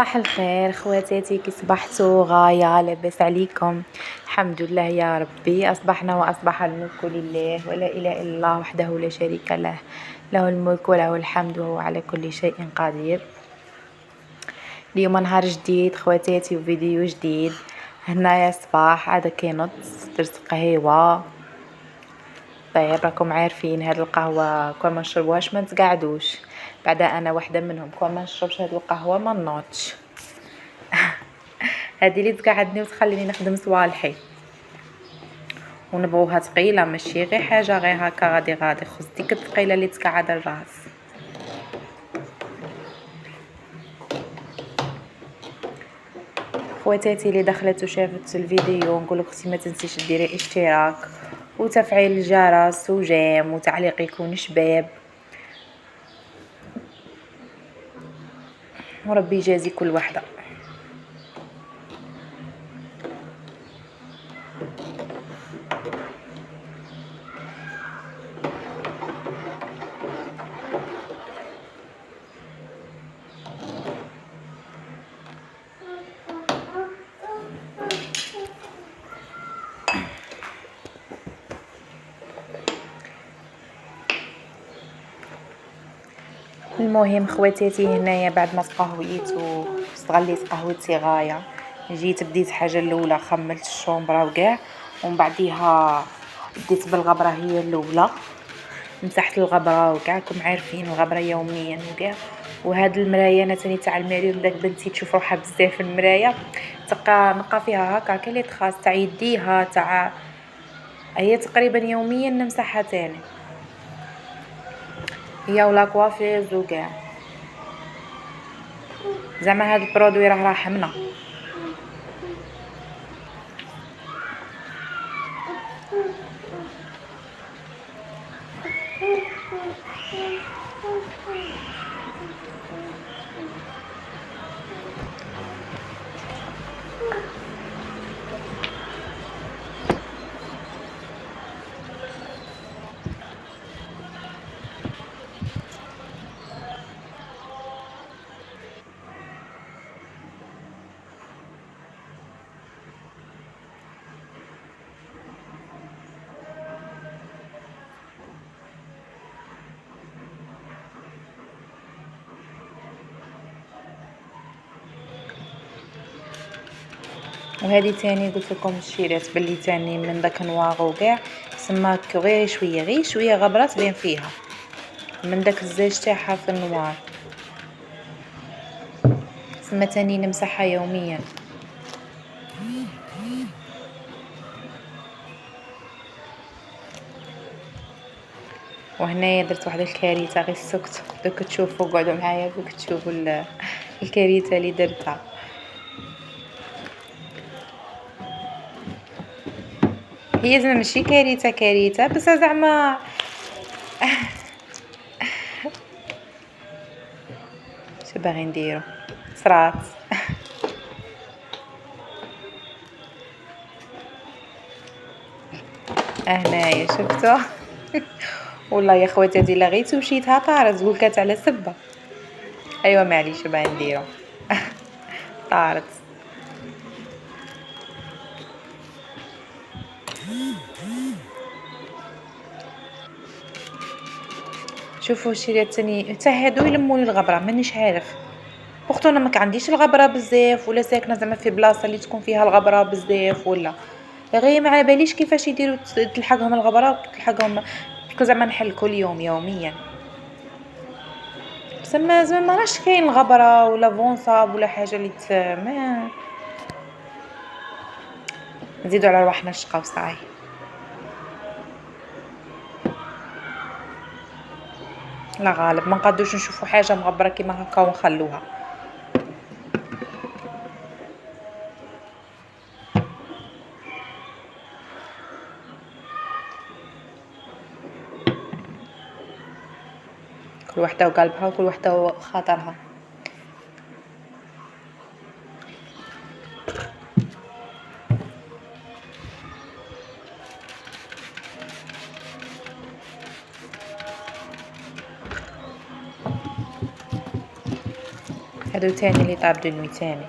صباح الخير خواتاتي، كي صبحتوا؟ غاية لاباس عليكم؟ الحمد لله يا ربي. أصبحنا وأصبح الملك لله، ولا إله إلا الله وحده لا شريك له، له الملك وله الحمد وهو على كل شيء قدير. اليوم نهار جديد خواتاتي وفيديو جديد. هنايا صباح عاد كينوض درت قهيوه. طيب راكم عارفين هاد القهوه كون ما نشربوهاش ما نتقعدوش. بعدا انا واحده منهم، كون ما نشربش هاد القهوه ما نوضش. هذه اللي تقعدني وتخليني نخدم صوالحي، ونبغوها ثقيله ماشي غير حاجه غير هكا غادي خص ديك الثقيله اللي تقعد الراس. خواتاتي اللي دخلت وشافت الفيديو نقول لك اختي ما تنسيش ديري اشتراك وتفعيل الجرس وجيم وتعليق يكون شباب، وربي يجازي كل وحده. المهم خواتاتي هنايا بعد ما تقهويت واستغليت قهوتي غايه، جيت بديت حاجه الاولى خملت الشومبره وكاع، ومن بعديها بديت بالغبره هي الاولى، مسحت الغبره وكاع. راكم عارفين الغبره يوميا وكاع. وهاد المرايه انا ثاني تاع المريض داك بنتي تشوف روحها بزاف في المرايه تبقى نقى فيها هكا كلي تخاص تاع يديها تاع هي تقريبا يوميا نمسحها تاني هي ولا كوافيز وكاع. زعما هاد البرودوي راه حمنا. وهذه تاني قلت لكم الشيرات باللي تاني من داك نواغ وكاع سماك غير شويه غبرات بين فيها من داك الزيج تاعها في النوار، سما تاني نمسحها يوميا. وهنايا درت واحد الكارثه غير السكت دوك تشوفوا قعدوا معايا دوك تشوفوا الكارثه اللي درتها. هي زعما ماشي كارثه بس زعما شو باغي نديرو صرات. هنايا شفتوا والله يا خواتاتي لا غير مشيتها طارت ولكات على سبه. ايوا معليش باغي نديرو طارت. شوفوا الشيرات تاني حتى هادو يلموني الغبره مانيش عارف بوختو انا ما عنديش الغبره بزاف ولا ساكنه زعما في بلاصه اللي تكون فيها الغبره بزاف ولا غير ما على باليش كيفاش يديروا تلحقهم الغبره وتلحقهم زعما نحل كل يوم يوميا. بس ما زعما ما راش كاين الغبره ولا فونصاب ولا حاجه اللي ما نزيدوا على رواحنا الشقاو صاي. لا غالب ما نقدوش نشوفوا حاجه مغبره كيما هكا ونخلوها. كل وحده وقلبها وكل وحده وخاطرها. هادو تاني اللي طاب دو نوي تاني.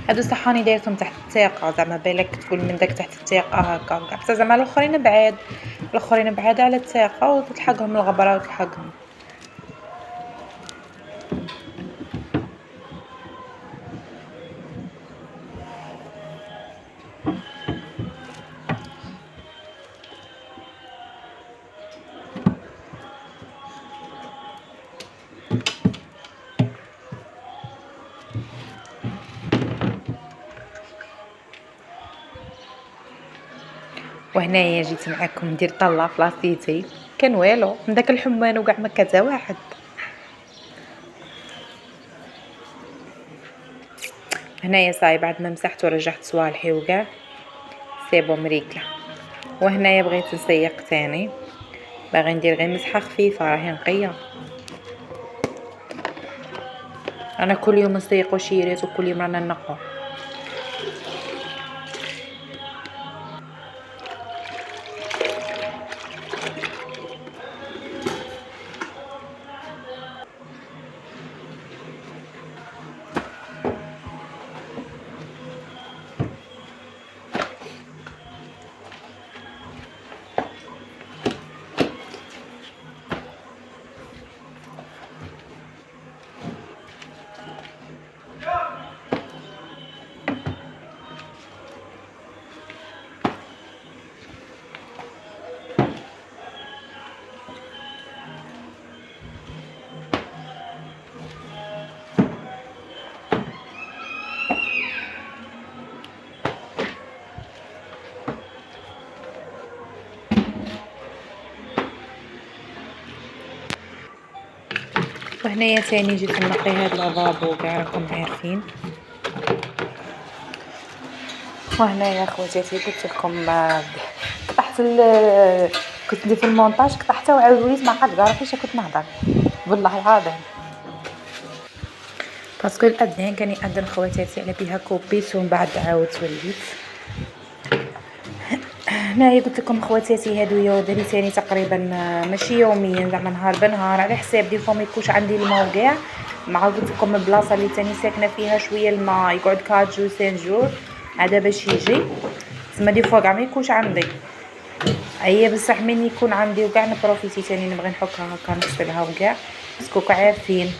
هادو صحاني دايرتهم تحت التاقه، زعما بالك تقول من داك تحت التاقه هكا، بصح زعما الاخرين بعاد، الاخرين بعاد على التاقه وتلحقهم الغبره وتلحقهم. وهنايا جيت معكم ندير طله في لاصيتي، كان والو من داك الحمان وكاع ما كان حتى واحد. هنايا صاي بعد ما مسحت ورجعت صوالحي وكاع سيبو مريكله. وهنايا بغيت نسيق تاني، باغي ندير غير مسحه خفيفه راهي نقيه. انا كل يوم نسيقو شيريت وكل يوم رانا نقو. وهنايا تاني جيت نقي هاد لافابو كاع راكم عارفين. وهنايا خواتاتي قلت لكم قطعت كنت ندير في المونتاج قطعتها وعاود وليت ما عاد عارفيش كنت نهضر والله العظيم، باسكو الاذان كان يأذن خواتاتي على بها كوبيت ومن بعد عاود وليت. هنايا قلت لكم خواتاتي هادو يودري ثاني تقريبا ماشي يوميا زعما نهار بنهار على حساب دي فوا ما يكونش عندي الماء وكاع. مع قلت لكم البلاصه اللي ثاني ساكنه فيها شويه الماء يقعد 4 جو 5 جور هذا باش يجي، تما دي فوا كاع ما يكونش عندي اي، بصح من يكون عندي وكاع نبروفيتي ثاني نبغي نحكها هكا نغسلها وكاع، باسكو عارفين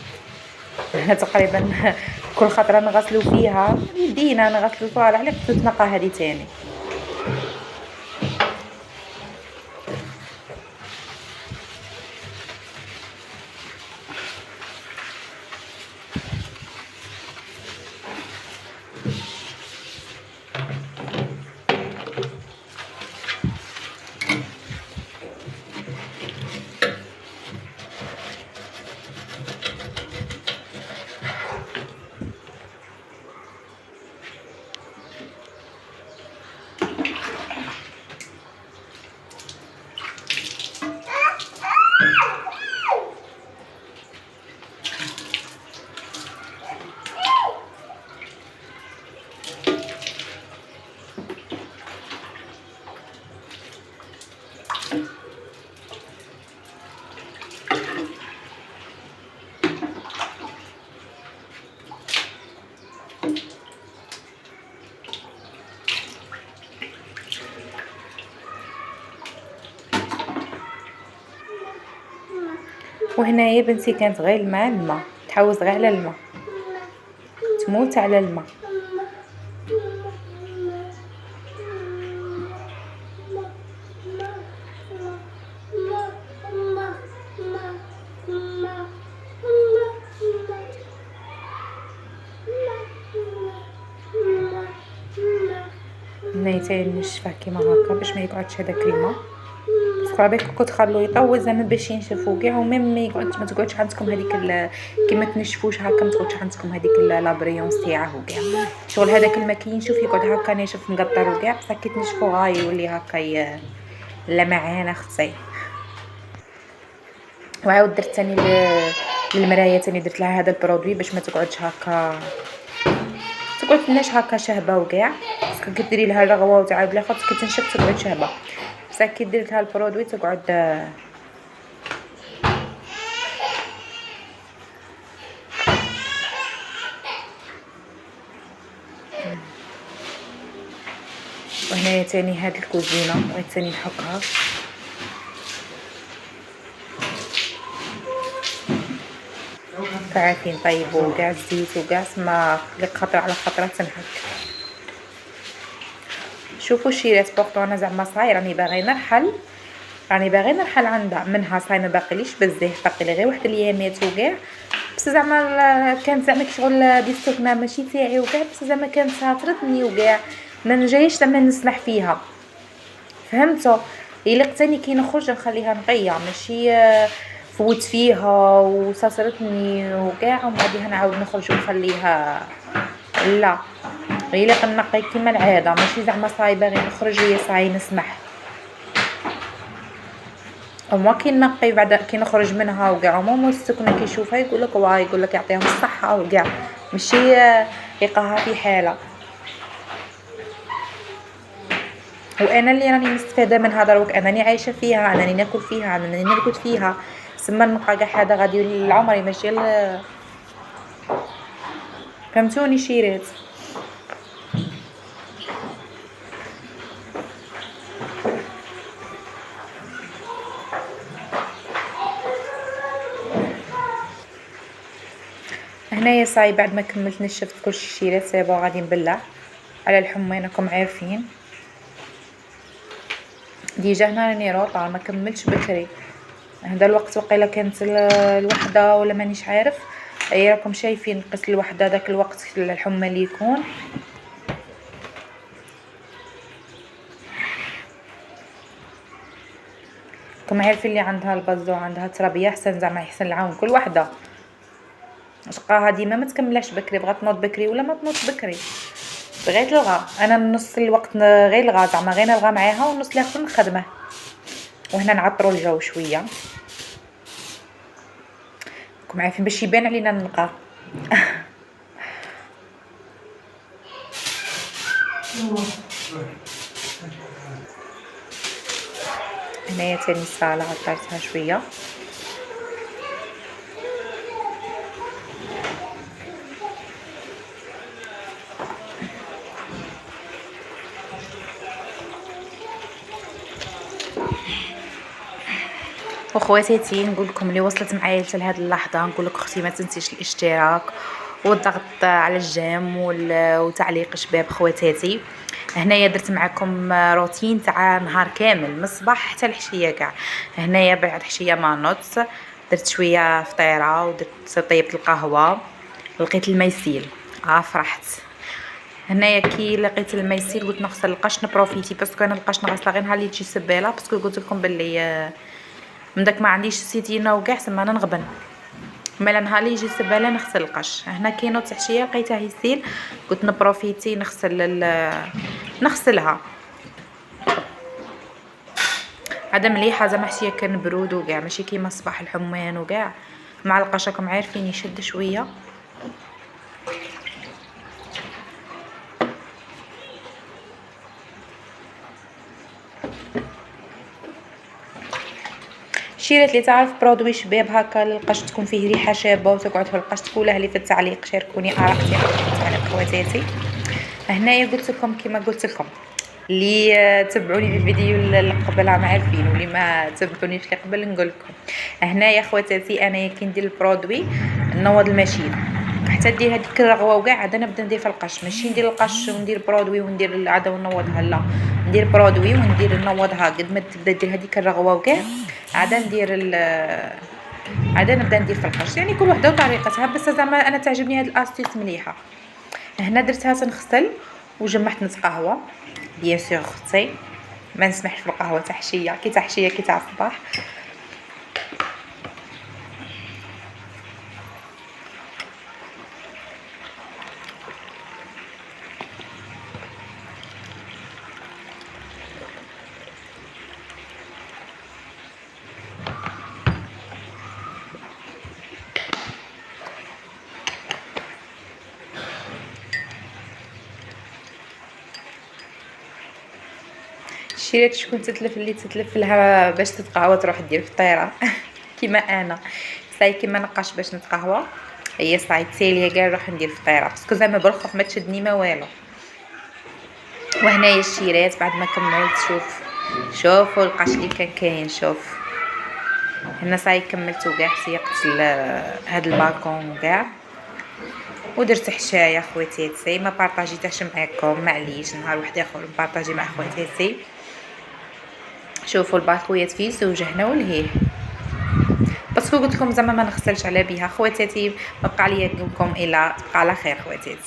احنا تقريبا كل خطره نغسلوا فيها يدينا نغسلوا فيها على تتنقى هذه ثاني. وهنايا بنتي كانت غير الماء تحوس غير على الماء، تموت على الماء. هنايا تاني نشفه كيما هكا باش ما يقعدش هذاك الماء، باسكو كون تخلوه يطول زعما باش ينشفوا كاع وميم ما تقعدش عندكم هذيك كيما تنشفوش هكا ما تقعدش عندكم هذيك لابريونس تاعه وكاع، شغل هذاك الماء كي ينشف يقعد هكا ناشف مقطر وكاع، بصح كي تنشفو غاي يولي هكا لمعان اختي. وعاود درت ثاني للمرايه ثاني درت لها هذا البرودوي باش ما تقعدش هكا تقعد لناش هكا شهبه وكاع، باسكو كي ديري لها الرغوه وتعاود لها خاطر كي تنشف تقعد شهبه، بصح كي درت لها البرودوي تقعد هنايا تاني هاد الكوزينه بغيت تاني نحكها. عارفين طيبوا كاع الزيت وكاع سما لك خطره على خطره تنحك. شوفوا الشيرات بورطو انا زعما صاي راني باغي نرحل عندها منها صاي ما باقيليش بزاف، باقي لي غير واحد الايامات وكاع، بس زعما كانت زعما شغل دي السكنه ماشي تاعي وكاع، بس زعما كانت ساطرتني وكاع ما نجيش زعما نسمح فيها، فهمتوا؟ الا قتاني كي نخرج نخليها نقيه ماشي فوت فيها وساطرتني وكاع ومن بعدها نعاود نخرج ونخليها، لا الا كنقي كيما العاده ماشي زعما صاي باغي نخرج ويا صاي نسمح. وما كي نقي بعد كي نخرج منها وكاع ماما السكنه كيشوفها يقول لك واي يقول لك يعطيهم الصحه وكاع، ماشي يلقاها في حاله. وانا اللي راني مستفاده من هذا دروك، انني عايشه فيها، انني ناكل فيها، انني نرقد فيها، سما نبقى كاع هذا غادي لعمري ماشي فهمتوني شيرات؟ هنايا صاي بعد ما كملت نشفت كلشي شيرات صايبه غادي نبلع على الحمى راكم عارفين. ديجا هنا راني روطه ما كملتش بكري، هذا الوقت وقيله كانت الوحده ولا مانيش عارف، اي راكم شايفين نقص الوحده داك الوقت الحمى اللي يكون. راكم عارفين اللي عندها البزو عندها ترابيه احسن زعما يحسن العون كل وحده، شقاها ديما ما تكملش بكري، بغات تنوض بكري ولا ما تنوض بكري غير تلغى. انا نص الوقت غير الغا زعما غير نلغى معاها والنص الاخر نخدمه، وهنا نعطروا الجو شويه راكم عارفين باش يبان علينا النقا. هنايا تاني الصاله عطرتها شويه. وخواتاتي نقول لكم اللي وصلت معايا حتى لهاد اللحظه نقول لك اختي ما تنسيش الاشتراك والضغط على الجيم وتعليق شباب خواتاتي. هنايا درت معكم روتين تاع نهار كامل من الصباح حتى الحشيه كاع. هنايا بعد حشيه ما نوضت درت شويه فطيره ودرت طيبت القهوه، لقيت الماء يسيل فرحت. هنايا كي لقيت الماء يسيل قلت نغسل القش نبروفيتي، باسكو انا القش نغسلها غير نهار اللي تجي سباله، باسكو قلت لكم باللي من داك ما عنديش سيتينا وكاع سما انا نغبن، مالا نهار اللي يجي السباله نغسل القش. هنا كي نوض حشيه لقيتها يسيل قلت نبروفيتي نغسلها. هذا مليحه زعما حشيه كان برود وكاع ماشي كيما صباح الحمان وكاع، مع القش راكم عارفين يشد شويه. شيرات اللي تعرف برودوي شباب هكا القش تكون فيه ريحه شابه وتقعد في القش تقولها لي في التعليق، شاركوني ارائكم في التعليق خواتاتي. هنايا قلت لكم كما قلت لكم اللي تبعوني في الفيديو اللي قبل عام عارفين، واللي ما تبعونيش اللي قبل نقول لكم هنايا خواتاتي انايا كي ندير البرودوي نوض الماشين حتى دير هذيك الرغوه وكاع عاد نبدا ندير في القش، ماشي ندير القش وندير برودوي وندير العاده ونوضها، لا ندير برودوي وندير نوضها قد ما تبدا دير هذيك الرغوه وكاع عاد ندير عاد نبدا ندير في القش، يعني كل وحده وطريقتها، بس زعما انا تعجبني هاد الاستيس مليحه. هنا درتها تنغسل وجمعت نص قهوه بيان سور اختي ما نسمحش في القهوه تاع حشيه كي تاع حشيه كي تاع الصباح. شريت شكون تتلف اللي تتلف لها باش تتقهوى تروح دير فطيره كيما انا صاي كيما نقاش باش نتقهوى هي صاي تاليه كاع نروح ندير فطيره، باسكو زعما بالخوف ما تشدني ما والو. وهنايا الشيرات بعد ما كملت. شوفوا القش اللي كان كاين. شوف هنا صاي كملت وكاع سيقت هاد البالكون وكاع ودرت حشايه خواتاتي. ما بارطاجيتهاش معاكم معليش، نهار واحد اخر نبارطاجي مع خواتاتي. شوفوا الباكويات فيه زوج هنا ولهيه، بس قلت لكم زعما ما نغسلش على بها خواتاتي. ما بقى ليا نقولكم الا بقى على خير خواتاتي.